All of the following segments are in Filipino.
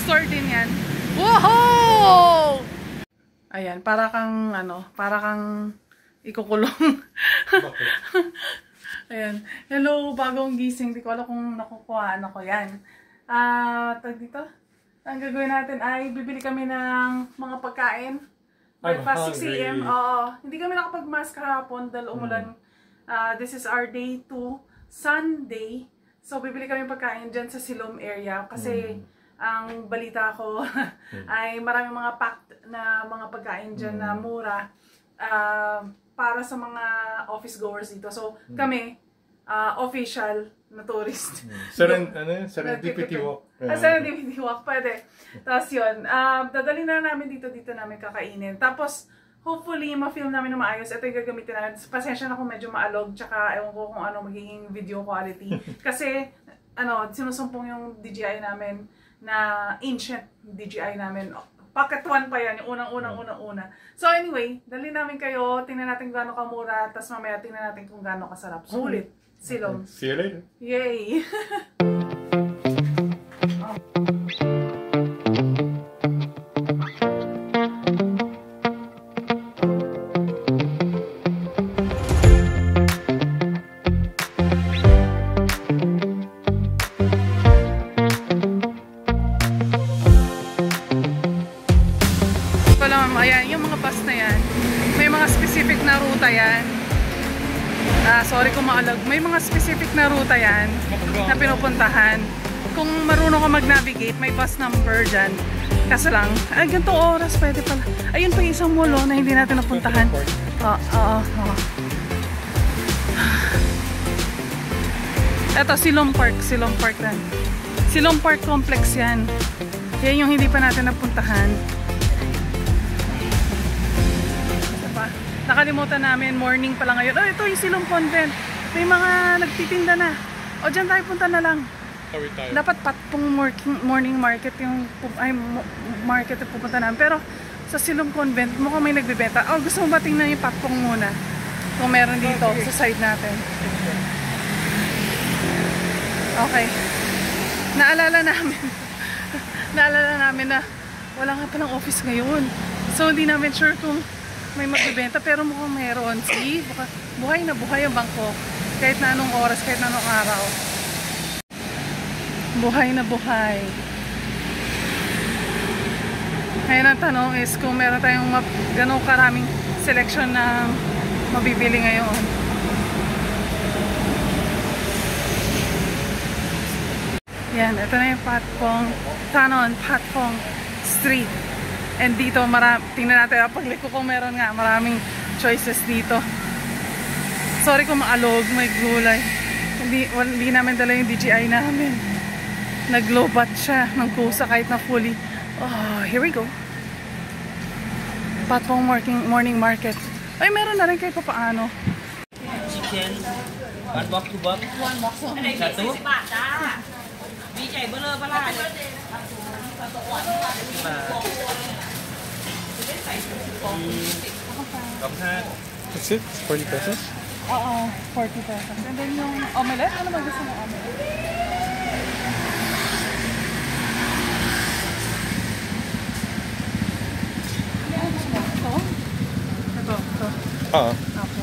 store din yan. Woohoo! Ayan, para kang ikukulong. Ayan. Hello, bagong gising. Di ko alam kung nakukuhaan ako. Yan. Tag dito. Ang gagawin natin ay bibili kami ng mga pagkain. Breakfast 6 AM. Oo. Hindi kami nakapag-mask kahapon dahil umulan. This is our day 2. Sunday. So, bibili kami pagkain dyan sa Siloam area. Kasi, ang balita ko ay maraming mga packed na mga pagkain dyan na mura. Para sa mga office goers dito. So, kami, official na tourist. Serendipity walk. Serendipity walk, pwede. Tapos yun, dadali na namin dito namin kakainin. Tapos, hopefully, ma-film namin na maayos. Ito yung gagamitin namin. Pasensya na kung medyo maalog, tsaka ewan ko kung ano magiging video quality. Kasi, sinusumpong yung DJI namin na ancient DJI namin. Pocket 1 pa yan, yung unang-unang. So anyway, dali namin kayo, tingnan natin kung gaano kamura, tapos mamaya tingnan natin kung gaano kasarap. Sulit. Siloam. See you later. Yay! Ayan, yung mga bus na yan, may mga specific na ruta yan. Sorry kung maalag. May mga specific na ruta yan na pinupuntahan. Kung marunong ka mag-navigate, may bus number dyan. Kaso lang, ay ganito oras pwede pala. Ayun pa yung isang mall na hindi natin napuntahan. Ito, Siloam Park. Siloam Park lang. Siloam Park Complex yan. Yan yung hindi pa natin napuntahan. Nakalimutan namin, morning pa lang ngayon. Oh, ito yung Siloam Convent. May mga nagtitinda na. O, dyan tayo punta na lang. Dapat patpong morning market yung market yung pupunta namin. Pero sa Siloam Convent, mukhang may nagbibenta. Oh, gusto mo ba tingnan yung patpong muna? Kung meron dito sa side natin. Okay. Naalala namin na wala nga palang office ngayon. So, hindi namin sure kung may magbibenta, pero mukhang meron. See? Buhay na buhay ang Bangkok. Kahit na anong oras, kahit na anong araw. Buhay na buhay. Ngayon ang tanong is kung meron tayong ganong karaming selection na mabibili ngayon. Yan, ito na yung Patpong Street. And dito, tingnan natin, pagliko kung meron nga, maraming choices dito. Sorry kung maalog, may gulay. Hindi namin dala yung DJI namin. Nag-low-bat siya ng kusa kahit na fully. Oh, here we go. Patpong morning market. Ay, meron na rin kahit pa paano. Chicken. One box, two box. One box. Satu. DJI bener pala. That's it? 40 pesos? Oo, 40 pesos. And then yung omelette, ano ba gusto mo omelette? Ano gusto mo? Ito? Ito. Oo. Apo.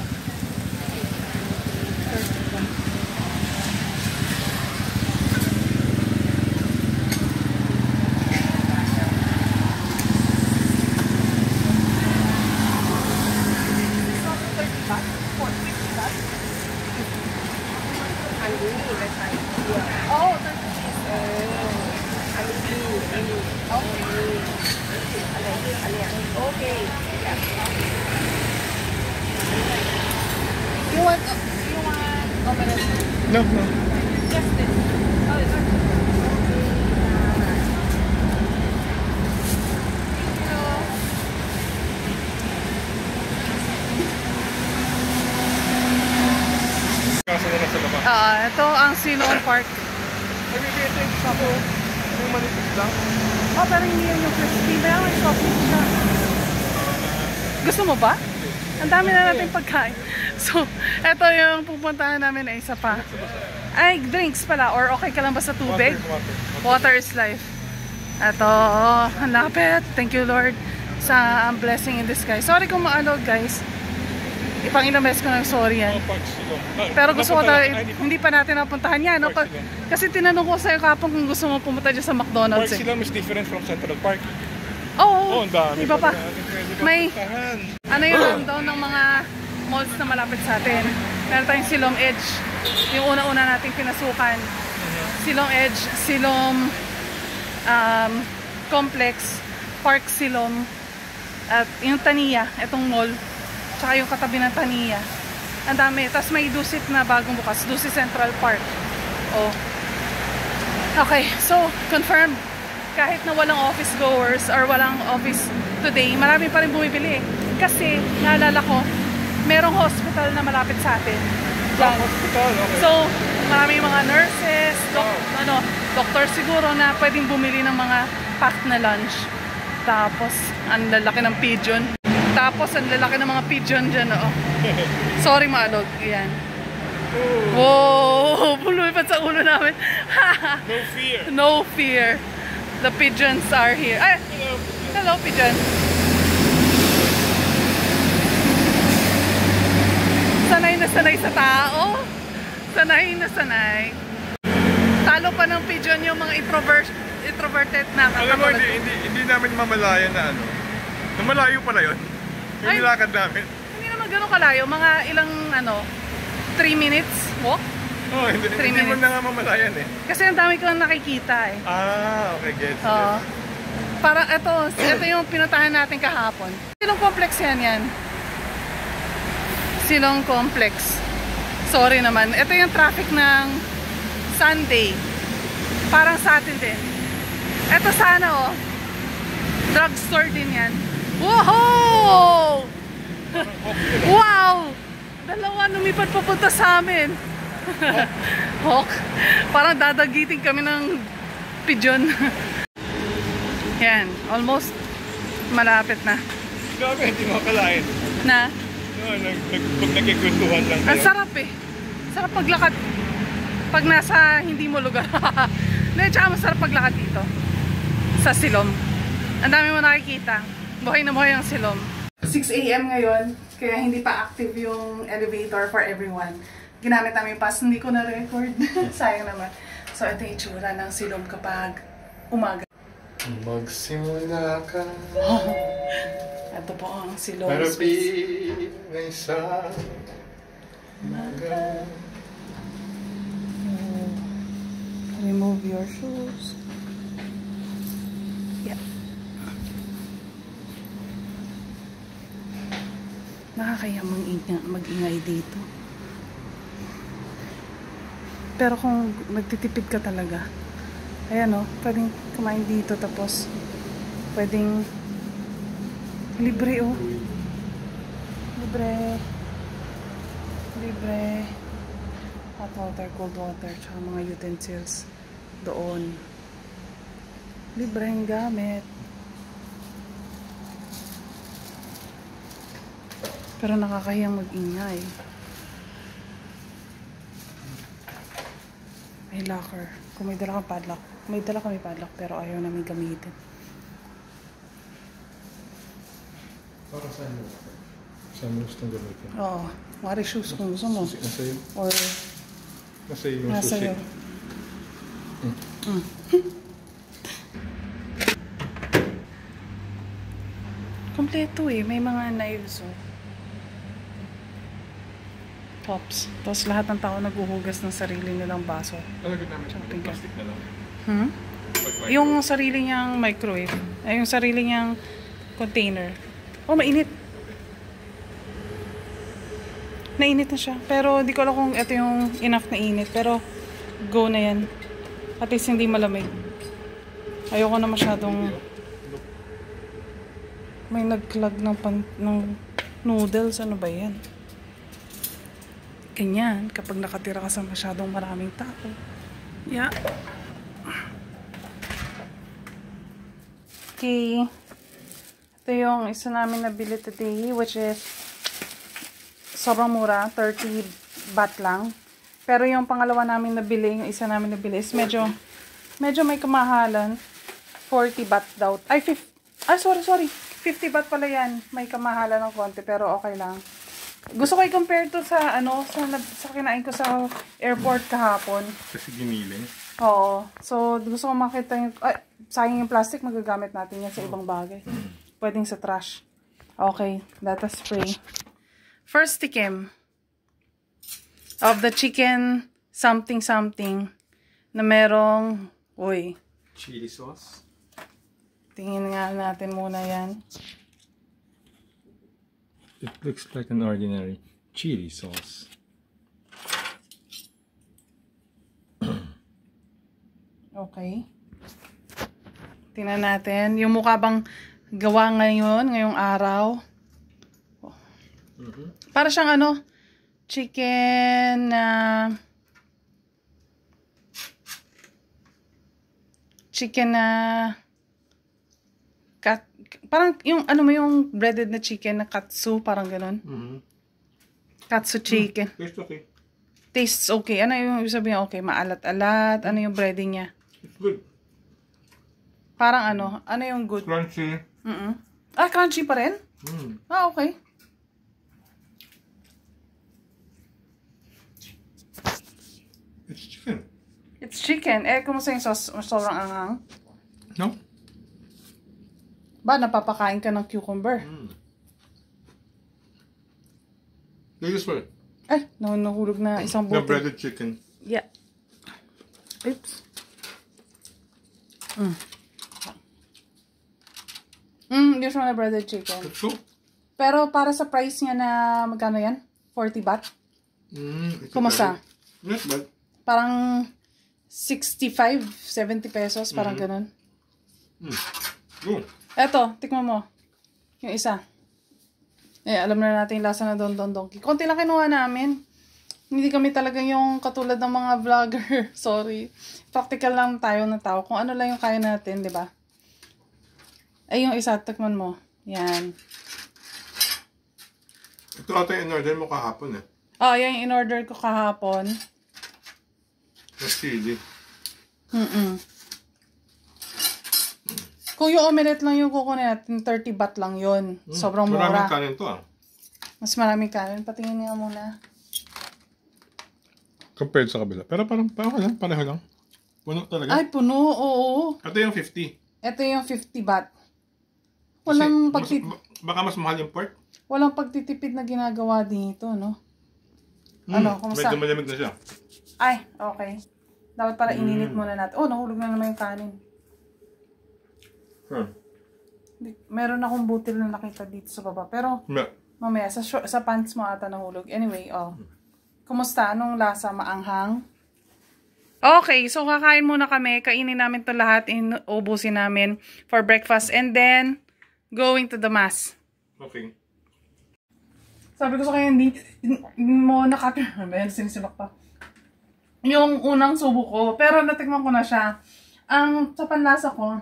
You want omelette? No. Just this. Oh, it's okay. Kaso na nasa labas. Ito ang Siloam Park. Nag-i-getting ako yung manipis lang. Oh, pero hindi yan yung crispy. Pero may sausage siya. Gusto mo ba? Ang dami na natin pagkain. So, ito yung pupuntahan namin ay isa pa. Ay, drinks pala. Or okay ka lang ba sa tubig? Water. Water is life. Ito, ang lapit. Thank you Lord sa blessing in disguise. Sorry kung maano guys. Ipang ilang beses ko ng sorry yan. Pero gusto ko hindi pa natin napuntahan yan. No? Kasi tinanong ko sa'yo kapag kung gusto mo pumunta dyan sa McDonald's. Park Siloam is different from Central Park. Oo, ang dami iba pa. May, puntahan. ano yung rundown ng mga malls na malapit sa atin. Meron tayong Siloam Edge. Yung una-una nating pinasukan. Siloam Edge, Siloam Complex, Park Siloam, at yung Tania, itong mall. Tsaka yung katabi ng Tania. Ang dami. Tapos may Dusit na bagong bukas. Dusit Central Park. Oh. Okay, so confirmed. Kahit na walang office goers or walang office today, marami pa rin bumibili. Kasi, naalala ko, merong hospital na malapit sa atin. Hospital, okay. So, maraming mga nurses, doktor siguro na pwedeng bumili ng mga packed na lunch. Tapos, ang lalaki ng pigeon. Tapos, ang lalaki ng mga pigeon dyan, oo. Sorry, Maalog. Ayan. Wow! Lumipad sa ulo namin. No fear. No fear. The pigeons are here. Ay! Hello, pigeon. Sanay na sanay sa tao. Sanay na sanay. Talo pa ng pigeon yung mga introverted na Alam mo, katulad. hindi namin mamalayan na ano. Namalayo pala yun. Yung Ay. nilakad namin. Hindi naman ganun kalayo. Mga ilang 3 minutes walk. Oh, hindi mo minutes. na nga mamalayan eh. Kasi ang dami ko nakikita eh. Ah, okay, gets. Oo. Para ito yung pinuntahan natin kahapon. Silong complex yan. Silong complex. Sorry naman. Ito yung traffic ng Sunday. Parang sa atin din. Ito sana drugstore din yan. Woohoo! Wow! Dalawa lumipad papunta sa amin. Hawk. Parang dadagitin kami ng pigeon. Yan. Almost malapit na. Grabe, hindi mo akalain. Na? No, pag nagkikwentuhan lang Ang kayo. sarap eh. Sarap paglakad. Pag nasa hindi mo lugar. Hindi, tsaka masarap paglakad dito. Sa Siloam. Ang dami mo nakikita. Buhay na buhay ang Siloam. 6 AM ngayon. Kaya hindi pa active yung elevator for everyone. Ginamit namin yung pass. Hindi ko na-record. Sayang naman. So, ito yung itsura ng Siloam kapag umaga. Magsimula ka. Ito po ang Siloam Para space. na isa. Remove your shoes. Yeah. Nakakaya mag-ingay dito. Pero kung nagtitipid ka talaga, ayan pwedeng kumain dito tapos pwedeng libre libre hot water, cold water, tsaka mga utensils doon. Libre ang gamit. Pero nakakahiyang mag-ingay. May locker. Kung may dala kang padlock. May dala kami padlock pero ayaw namin gamitin. Para saan mo? Saan mo gustong gamitin? Oo. Wari shoes kung gusto mo. Nasa iyo? Or Nasa iyo yung nasa susi. iyo. Kompleto eh. May mga knives Pops. Tapos lahat ng tao naghuhugas ng sarili nilang baso. Talagang namin. Shopping ka. Plastic na lang. Yung sarili niyang microwave. Ay, yung sarili niyang container. Oh, mainit. Nainit na siya. Pero di ko alam kung ito yung enough na init. Pero go na yan. At least hindi malamig. Ayoko na masyadong may nagklag ng noodles. Ano ba yan? Ganyan. Kapag nakatira ka sa masyadong maraming tao. Yeah. Okay. Ito yung isa namin nabili today, which is sobrang mura, 30 baht lang. Pero yung pangalawa namin nabili, yung isa namin nabili is medyo may kamahalan. 40 baht daw. Ay, sorry. 50 baht pala yan. May kamahalan ng konti, pero okay lang. Gusto ko i-compare to sa, sa kinain ko sa airport kahapon. Kasi giniling. Oo. So, gusto ko makita yung, sayang yung plastic, magagamit natin yan sa ibang bagay. Pwedeng sa trash. Okay, let us pray. First tikim of the chicken something na merong, Chili sauce. tingin nga natin muna yan. It looks like an ordinary chili sauce. Okay. Tingnan natin. Yung mukha bang gawa ngayong araw. Para siyang chicken parang yung yung breaded na chicken na katsu, parang ganun. Katsu chicken. Tastes okay. Tastes okay. Ano yung ibig sabihin? Okay, maalat-alat. Ano yung breading niya? It's good. Parang ano yung good? Crunchy. Crunchy pa rin? Okay. It's chicken. It's chicken. Kumusta yung sauce? Sobrang anghang? No? Ba, napapakain ka ng cucumber? This one. Ay, nahulog na isang The bote. breaded chicken. Yeah. Oops. Usual na breaded chicken. So? Pero para sa price niya na magkano yan? 40 baht? Kumusta? Not bad. Parang 65, 70 pesos. Parang ganun. Eto, tikman mo. Yung isa. Alam na natin yung lasa na Don Don Donki. Konti lang kinuha namin. Hindi kami talaga yung katulad ng mga vlogger. Sorry. Practical lang tayo na tao. Kung ano lang yung kaya natin, di ba? Ay, yung isa, tikman mo. Yan. Ito ata yung in-order mo kahapon eh. Yan yung in-order ko kahapon. Mas chili. Kung yung omelette lang yung kukunin natin, 30 baht lang yun. Sobrang mura. Maraming kanin to Mas maraming kanin. Patingin nga muna. Compared sa kabila. Pero parang pareho lang. Puno talaga. Ay, puno. Oo. Ito yung 50. Ito yung 50 baht. Walang Baka mas mahal yung pork. Walang pagtitipid na ginagawa dito, no? Kumusta? Medyo malamig na siya. Ay, okay. Dapat para ininit muna natin. Nahulog na naman yung kanin. Meron akong butil na nakita dito sa baba. Pero, mamaya, sa pants mo ata nahulog. Anyway, kumusta? Anong lasa? Maanghang? Okay, so kakain muna kami. Kainin namin to lahat. Inubusin namin for breakfast. And then, going to the mass. Okay. Sabi ko sa kanya, hindi mo sinisilak pa. Yung unang subo ko. Pero natikman ko na siya. Sa panlasa ko,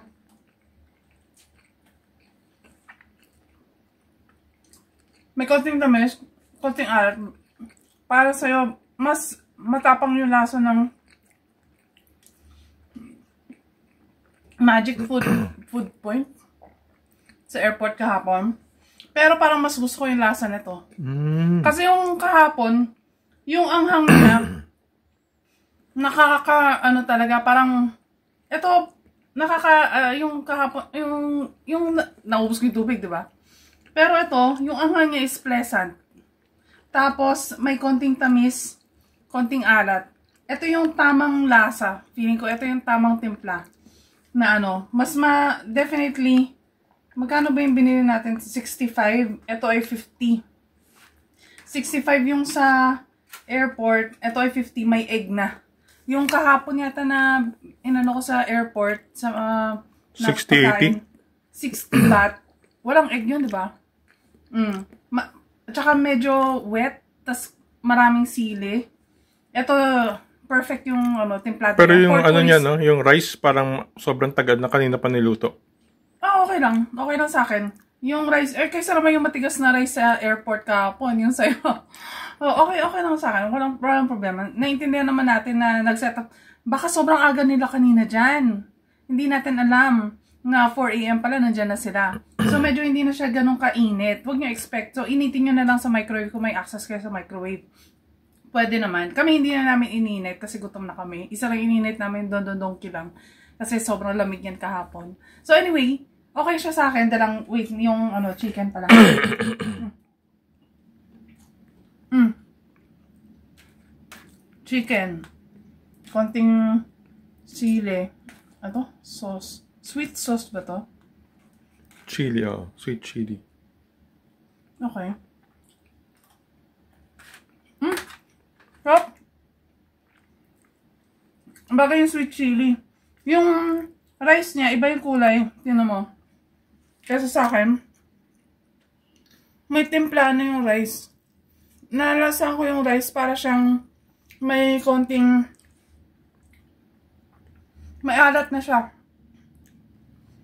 may konting tamis, konting alat. Para sa'yo, mas matapang yung lasa ng Magic Food Point sa airport kahapon. Pero parang mas gusto ko yung lasa nito. Kasi yung kahapon, yung anghang niya, talaga, parang, yung kahapon, yung naubos ko yung tubig, di ba? Pero ito, yung anghang niya is pleasant. Tapos, may konting tamis, konting alat. Ito yung tamang lasa. Feeling ko, ito yung tamang timpla. Na definitely, magkano ba yung binili natin? 65. Ito ay 50. 65 yung sa airport. Ito ay 50. May egg na. Yung kahapon yata na inano ko sa airport. 60, 80? 60 baht. Walang egg yun, di ba? Tsaka medyo wet. Tas maraming sili. Ito, perfect yung timplado. Pero yung niya, no? Yung rice parang sobrang tagad na kanina pa niluto. Okay lang. Okay lang sa akin. Yung rice, kaysa naman yung matigas na rice sa airport kahapon, yung sa'yo. Okay lang sa akin. Walang problema. Naintindihan naman natin na nag-setup. Baka sobrang aga nila kanina dyan. Hindi natin alam. na 4 AM pala, nandyan na sila. So, medyo hindi na siya ganun kainit. Huwag nyo expect. So, initin nyo na lang sa microwave kung may access kayo sa microwave. Pwede naman. Kami hindi na namin ininit kasi gutom na kami. Isa lang ininit namin don-don-donki lang. Kasi sobrang lamig yan kahapon. So, anyway, okay siya sa akin. Dalang, wait, yung chicken pala. Chicken. Konting sili. Sauce. Sweet sauce ba to? Chili, sweet chili. Okay. Sarap. Bagay yung sweet chili. Yung rice niya, iba yung kulay. Tingnan mo. Kasi sa akin, may timpla na yung rice. Nalasa ko yung rice para siyang may konting may alat na siya.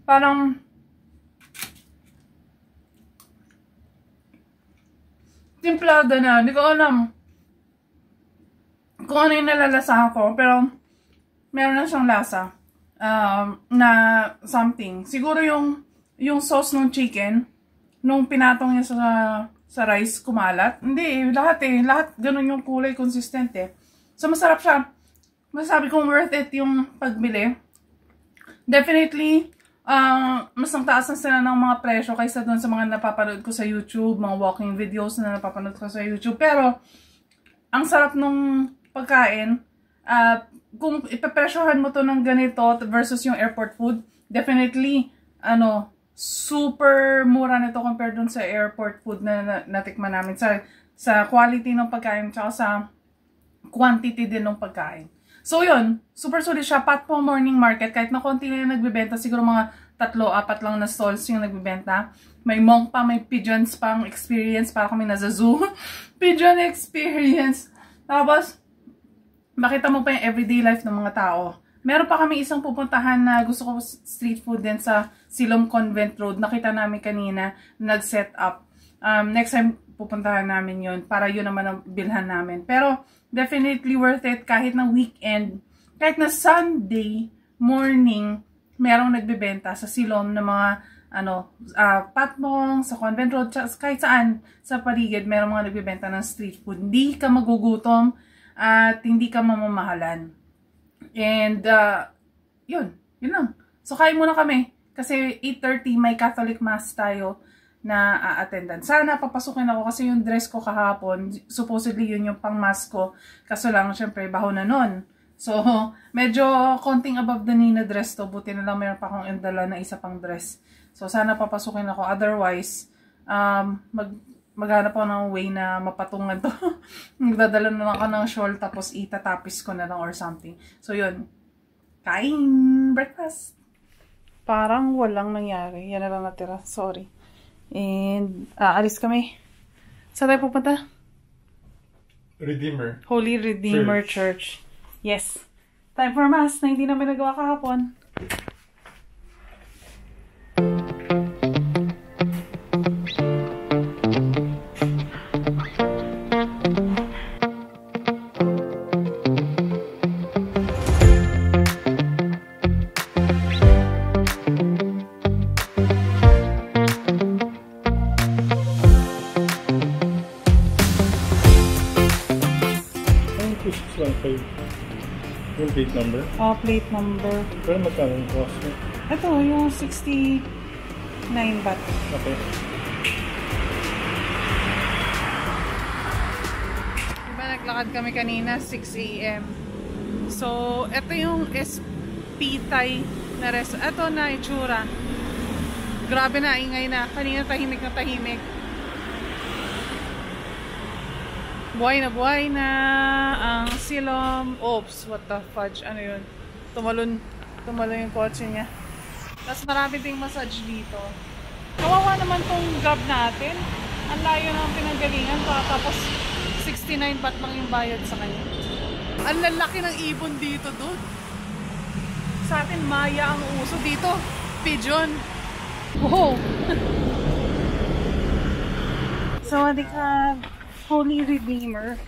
Parang timplada na. Hindi ko alam kung ano yung nalalasa ko. Pero meron na siyang lasa. Na something. Siguro yung sauce ng chicken, nung pinatong niya sa rice, kumalat. Hindi, lahat Lahat ganun yung kulay, consistent eh. So, masarap siya. Masabi kong worth it yung pagbili. Definitely, mas ang taas na sila ng mga presyo kaysa doon sa mga napapanood ko sa YouTube, mga walking videos na napapanood ko sa YouTube. Pero, ang sarap nung pagkain. Kung ipapresyohan mo to ng ganito versus yung airport food, definitely, super mura nito compared dun sa airport food na natikman namin. Sa quality ng pagkain, tsaka sa quantity din ng pagkain. So yun, super solid siya. Patpong morning market, kahit na konti na yung nagbibenta, siguro mga 3-4 lang na stalls yung nagbibenta. May monk pa, may pigeons pang experience, para kami nasa zoo. Pigeon experience. Tapos, makita mo pa yung everyday life ng mga tao. Meron pa kami isang pupuntahan na gusto ko street food din sa Silom Convent Road. Nakita namin kanina, nag-set up. Next time, pupuntahan namin yun para yun naman ang bilhan namin. Pero, definitely worth it kahit na weekend. Kahit na Sunday morning, merong nagbebenta sa Silom ng mga patmong, sa Convent Road, kahit saan sa paligid, merong mga nagbebenta ng street food. Hindi ka magugutom at hindi ka mamamahalan. And, yun lang. So, kain muna kami. Kasi 8:30 may Catholic Mass tayo na attendan. Sana papasukin ako kasi yung dress ko kahapon, supposedly yun yung pang mass ko. Kaso lang, syempre, baho na nun. So, medyo konting above the knee na dress to. Buti na lang mayroon pa akong indala na isa pang dress. So, sana papasukin ako. Otherwise, maghanap ako ng way na mapatungan to. Nagdadala na lang ako ng shawl tapos itatapis ko na lang or something. So, yun. Kain! Breakfast! Parang walang nangyari. Yan na lang natira. Sorry. And, alis kami. Saan tayo pupunta? Redeemer. Holy Redeemer Church. Yes. Time for Mass na hindi namin nagawa kahapon. Yung plate number? Plate number. Pero magkano yung cost mo? Ito, yung 69 baht. Okay. Diba naglakad kami kanina, 6 AM. So, ito yung SP Thai na restaurant. Ito na itsura. Grabe na, ingay na. Kanina tahimik na tahimik. Buhay na ang Silom. Oops, what the fudge. Ano yun? Tumalon yung kotse niya. Tapos marami ding massage dito. Kawawa naman tong job natin. Ang layo ng pinanggalingan. Tapos 69 baht lang yung bayad sa kanya. Ang lalaki ng ibon dito, dude. Sa atin, maya ang uso. Dito, pigeon. Wow! Sawadee-ka. Holy Redeemer.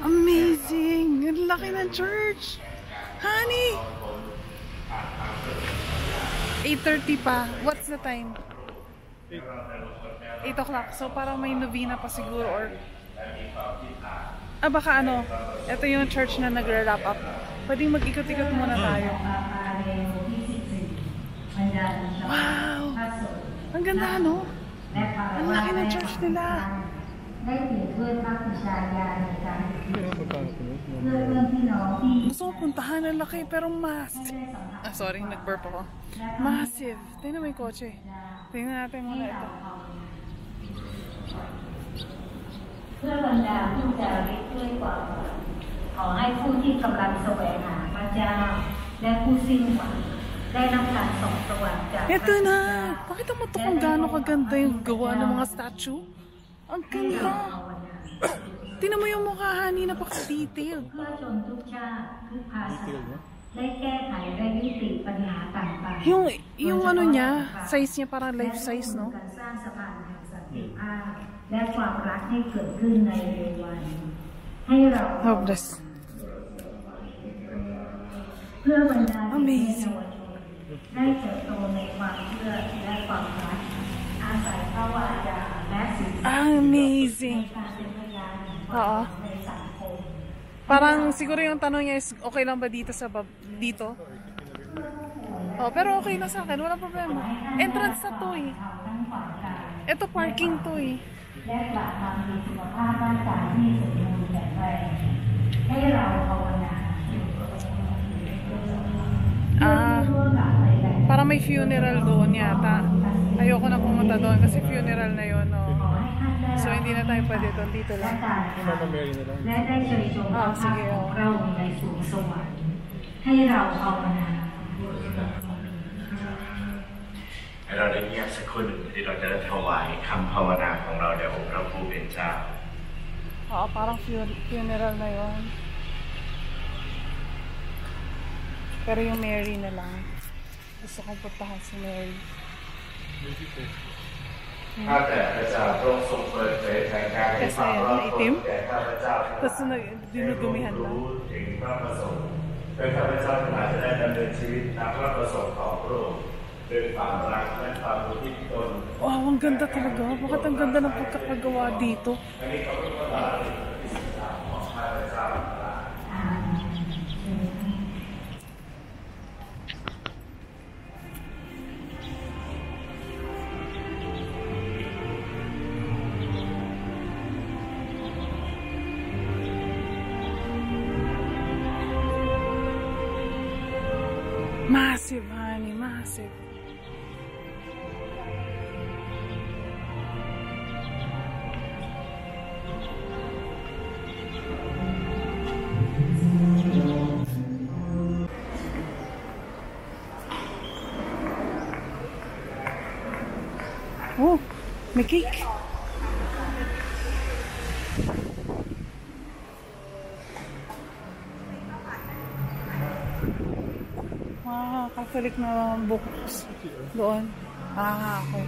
Amazing! Ang laki ng church! Honey! 8:30 pa. What's the time? 8 o'clock. So parang may novena pa siguro or... baka ano, ito yung church na nagre-wrap up. Pwedeng mag-ikot-ikot muna tayo. Wow! Ang ganda, no? Ang laki ng church nila. Gusto ko puntahan, ang laki pero massive. Sorry, nag-burp ako. Massive. Tingnan mo yung kotse. Tingnan natin muna ito. เพื่อบรรดาผู้จาริกด้วยความขอให้ผู้ที่กำลังแสวงหาพระเจ้าและผู้สิ้นหวังได้รับการส่องสว่างจาก Ito na! Pakita mo ito kung gaano kaganda yung gawa ng mga statue. Ang ganda! Tingnan mo yung mukha, honey, napaka-detailed. เพื่อชนทุกชาติทุกภาษาได้แก้ไขและยุติปัญหาต่างๆ Yung ano niya, size niya parang life size, no? การสร้างสะพานแห่งสันติภาพและความรักให้เกิดขึ้นในเร็ววันให้เรา Oh, bless. เพื่อบรรดาเด็กและเยาวชนได้เติบโตในความเชื่อและความรักอาศัยพระวาจาและศีลธรรม Amazing! การเป็นพยาน Oo. ในสังคม Parang siguro yung tanong niya is okay lang ba dito sa dito? Oh, pero okay na sa akin, wala problema. Entrance na to eh. Ito parking to eh. และกลับมามีสุขภาพร่างกายที่สมบูรณ์แข็งแรงให้เราภาวนา Parang may funeral doon yata. Ayoko na pumunta doon kasi funeral na yun. No? So hindi na tayo pwede doon, dito lang. และได้เชิญชมพระพักตร์ของเราในสวงสวรรค์ให้เราภาวนา ให้เราได้เงียบสักครู่หนึ่งที่เราจะได้ถวายคำภาวนาของเราแด่องค์พระผู้เป็นเจ้า Oo, parang funeral na yun. Pero yung Mary na lang. Gusto kong puntahan si Mary. ข้าแต่พระเจ้าพระองค์ทรงเปิดเผยแผนการให้ความรอดพ้นแก่ข้าพเจ้าทั้งหลาย Tapos dinudumihan รู้ lang. ถึงพระประสงค์เพื่อข้าพเจ้าทั้งหลายจะได้ดำเนินชีวิตตามพระประสงค์ของพระองค์ด้วยความรักและความรู้ที่ตน Wow, ang ganda talaga. Bakit ang ganda ng pagkakagawa dito? อันนี้ก็เป็นพระบาทที่สุดของข้าพเจ้าทั้งหลาย Massive, honey, massive. Oh, may cake. Catholic na books doon. Okay.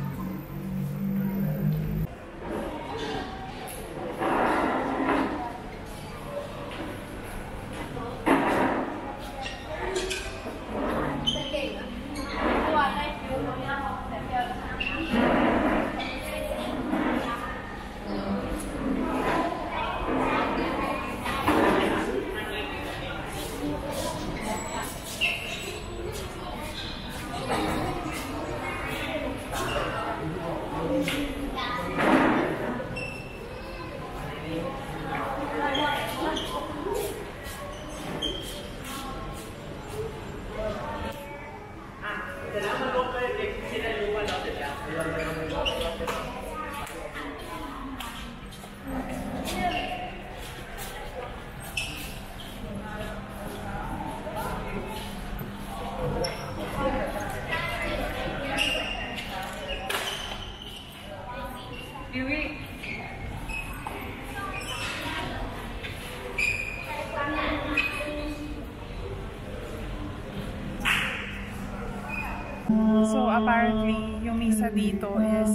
So apparently, yung misa dito is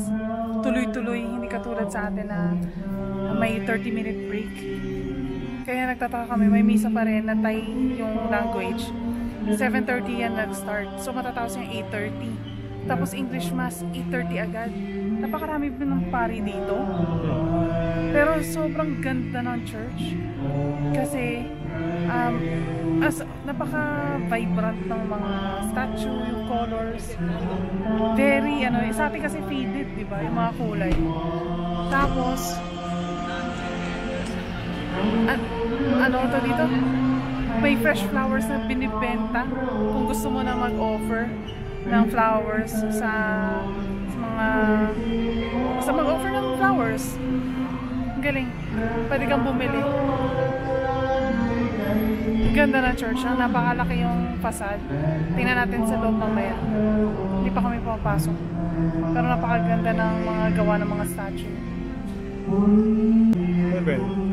tuloy-tuloy, hindi katulad sa atin na may 30-minute break. Kaya nagtataka kami, may misa pa rin na Thai yung language. 7:30 yan nag-start. So matatapos yung 8:30. Tapos English Mass, 8:30 agad. Napakarami pa ng pari dito. Pero sobrang ganda ng church. Kasi napaka-vibrant ng mga statue, yung colors. Very, sa atin kasi faded, di ba? Yung mga kulay. Tapos, ito dito? May fresh flowers na binibenta. Kung gusto mo na mag-offer ng flowers sa mag-offer ng flowers. Galing. Pwede kang bumili. Ganda ng church. Napakalaki yung facade. Tingnan natin sa loob mamaya. Hindi pa kami papasok. Pero napakaganda ng mga gawa ng mga statue.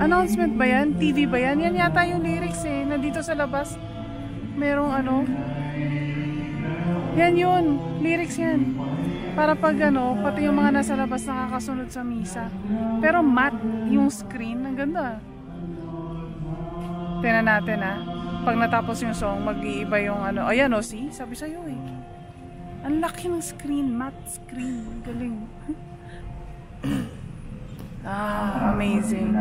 Announcement ba yan? TV ba yan? Yan yata yung lyrics eh. Nandito sa labas. Merong Yan yun. Lyrics yan. Para pag pati yung mga nasa labas nakakasunod sa misa. Pero matte yung screen. Ang ganda. Tingnan natin pag natapos yung song, mag-iiba yung ayan see? Sabi sa'yo eh. Ang laki ng screen, matte screen. Galing. Amazing.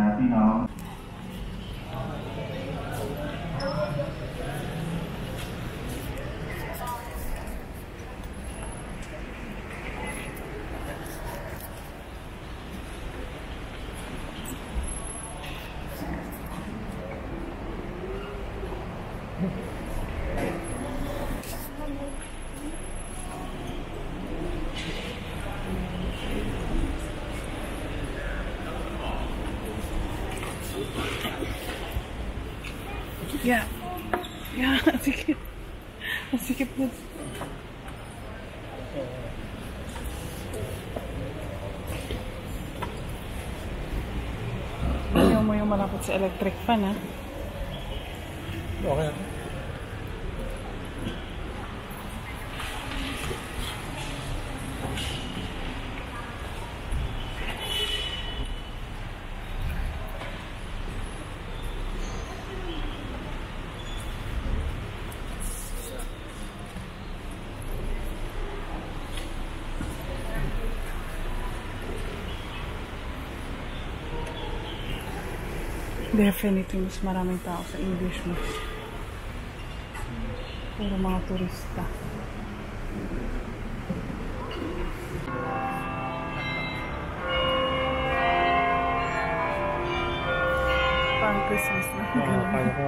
Yeah, sikip. Sikip na. Ayaw mo yung malapit sa electric fan, Okay. Definitely, mas maraming tao sa English Mass. Puro mga turista. Pang Christmas na. Kaya ko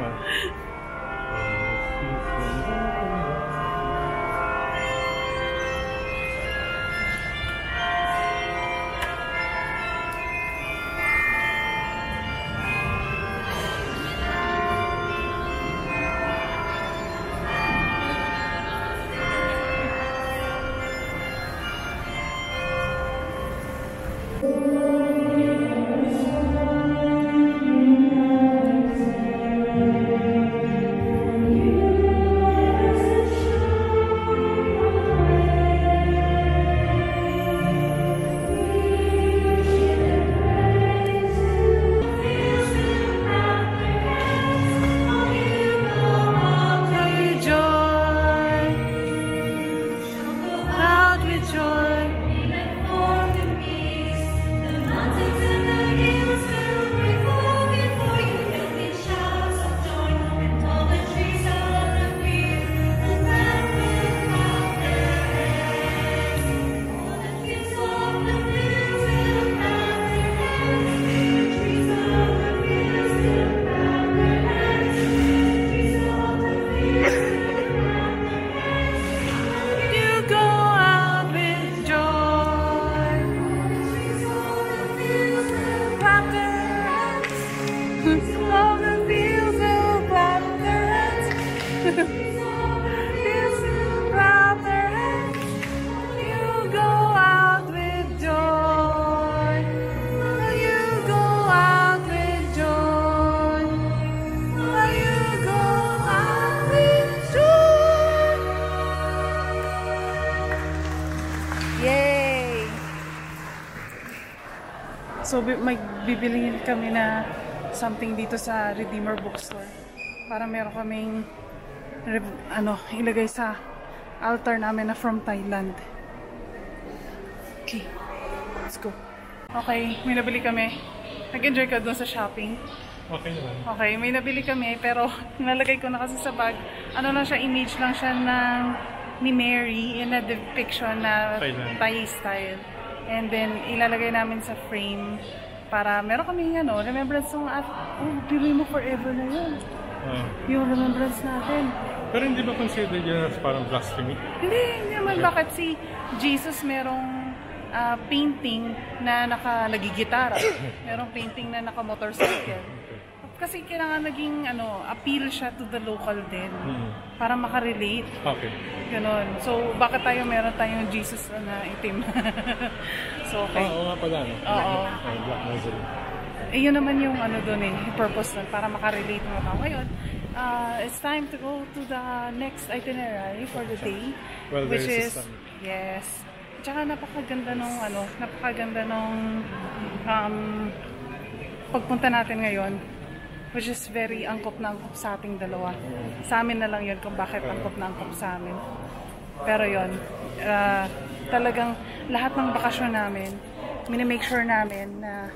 So magbibilhin kami na something dito sa Redeemer Bookstore para meron kaming ilagay sa altar namin na from Thailand. Okay, let's go. Okay, may nabili kami. Nag-enjoy ka doon sa shopping? Okay naman. Okay, may nabili kami pero nalagay ko na kasi sa bag. Ano lang siya, image lang siya ni Mary in a depiction na Thai style. And then ilalagay namin sa frame para meron kaming remembrance ng pili mo forever na yun. Yung remembrance natin. Pero hindi ba considered yun as parang blasphemy? Hindi naman. Bakit si Jesus merong painting na nagigitara. Merong painting na naka-motorcycle. Kasi kailangan naging appeal siya to the local din para makarelate. Okay. Ganon. So, bakit meron tayong Jesus na itim? So, okay. Oo nga pala. Oo. Black Nazarene. Yun naman yung doon yung purpose nun, para makarelate mga tao. Ngayon, it's time to go to the next itinerary for the day. Well, which is, yes. Tsaka napakaganda nung pagpunta natin ngayon. Which is very angkop na angkop sa ating dalawa. Sa amin na lang yun kung bakit angkop na angkop sa amin. Pero yun, talagang lahat ng bakasyon namin, minimake sure namin na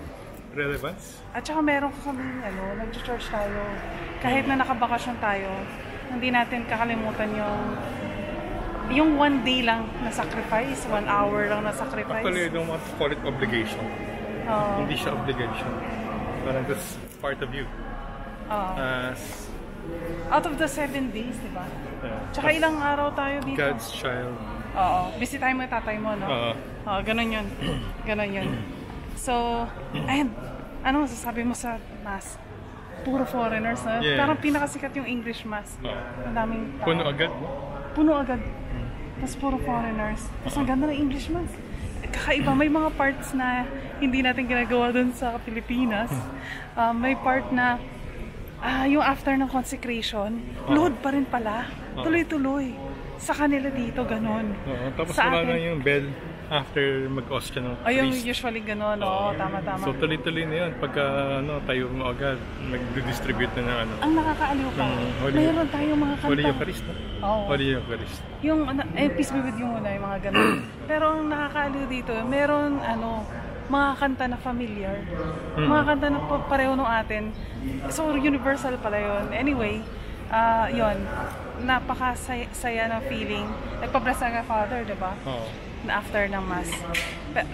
relevance. At saka meron kami, nag-church tayo. Kahit na nakabakasyon tayo, hindi natin kakalimutan yung one day lang na sacrifice, 1 hour lang na sacrifice. Actually, I don't want to call it obligation. Hindi siya obligation. Parang that's part of you. Out of the 7 days, di ba? Tsaka ilang araw tayo dito. God's child. Oo. Bisitahin mo yung tatay mo, no? Ganun yun. Ganun yun. So, and ano masasabi mo sa mass? Puro foreigners, no? Yeah. Parang pinakasikat yung English mass. Ang daming tao. Puno agad? Puno agad. Tapos puro foreigners. Tapos ang ganda ng English mass. Kakaiba, may mga parts na hindi natin ginagawa dun sa Pilipinas. May part na yung after ng consecration, load pa rin pala. Tuloy-tuloy. Sa kanila dito, ganon. Tapos wala na yung bell after mag-ostya ng priest. Usually ganon. Tama-tama. So tuloy-tuloy na yun. Pagka tayo mo agad, mag-distribute na ng Ang nakakaaliw pa, mayroon tayong mga kanta. Holy Eucharist, no? Holy Eucharist. Yung, peace be with you muna, yung mga ganon. Pero ang nakakaaliw dito, meron, mga kanta na familiar. Mga kanta na pareho nung atin. So, universal pala yun. Anyway, yun. Napakasaya ng feeling. Nagpa-bless nga Father, diba? Na after ng Mass.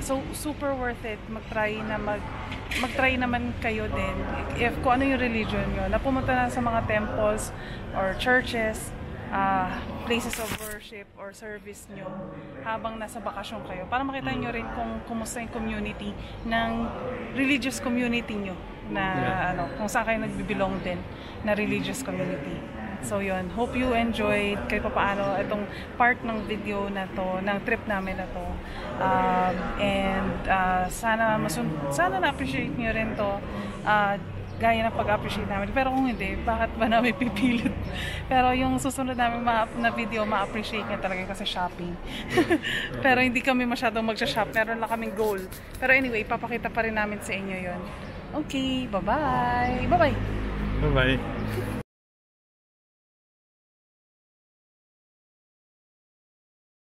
So, super worth it. Mag-try naman kayo din. If kung ano yung religion nyo, na pumunta na sa mga temples or churches, places of worship or service nyo habang nasa bakasyon kayo para makita nyo rin kung kumusta yung community ng religious community nyo na kung saan kayo nagbibilong din na religious community. So yun, hope you enjoyed kahit paano itong part ng video na to, ng trip namin na to. Sana na-appreciate nyo rin to gaya ng pag-appreciate namin. Pero kung hindi, bakit ba namin pipilit? Pero yung susunod namin na video, ma-appreciate niya talaga kasi shopping. Pero hindi kami masyadong mag-shop. Meron lang kaming goal. Pero anyway, papakita pa rin namin sa inyo yon. Okay, bye-bye! Bye-bye! Bye-bye!